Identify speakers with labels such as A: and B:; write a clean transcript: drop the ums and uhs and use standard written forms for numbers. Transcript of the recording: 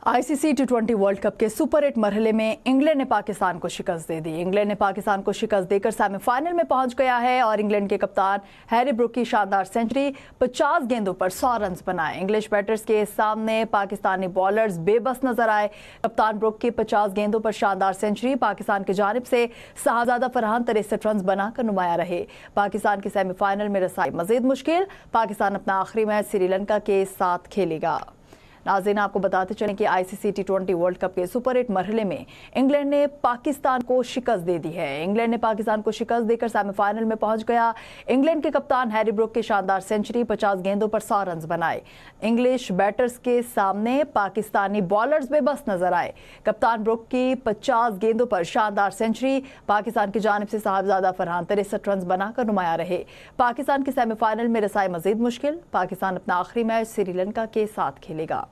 A: ICC टी20 world cup के super 8 मरहले में इंग्लैंड ने पाकिस्तान को शिकस्त दे दी। इंग्लैंड ने पाकिस्तान को शिकस्त देकर सेमीफाइनल में पहुंच गया है और इंग्लैंड के कप्तान हैरी ब्रूक की शानदार सेंचुरी 50 गेंदों पर 100 रन बनाए। इंग्लिश बैटर्स के सामने पाकिस्तानी बॉलर्स बेबस नजर आए। कप्तान ब्रूक की 50 गेंदों पर शानदार सेंचुरी पाकिस्तान की जानिब से साहबजादा फरहान 63 रन बनाकर नुमाया रहे। पाकिस्तान की सेमीफाइनल में रसाई मजीद मुश्किल। पाकिस्तान अपना आखिरी मैच श्रीलंका के साथ खेलेगा। नाज़रीन, आपको बताते चलें कि आईसीसी टी20 वर्ल्ड कप के सुपर 8 मरहले में इंग्लैंड ने पाकिस्तान को शिकस्त दे दी है। इंग्लैंड ने पाकिस्तान को शिकस्त देकर सेमीफाइनल में पहुंच गया। इंग्लैंड के कप्तान हैरी ब्रूक की शानदार सेंचुरी 50 गेंदों पर 100 रन बनाए। इंग्लिश बैटर्स के सामने पाकिस्तानी बॉलर्स बेबस नजर आए। कप्तान ब्रूक की 50 गेंदों पर शानदार सेंचुरी पाकिस्तान की जानिब से साहबजादा फरहान 63 रन बनाकर नुमाया रहे। पाकिस्तान की सेमीफाइनल में रसाई मजीद मुश्किल। पाकिस्तान अपना आखिरी मैच श्रीलंका के साथ खेलेगा।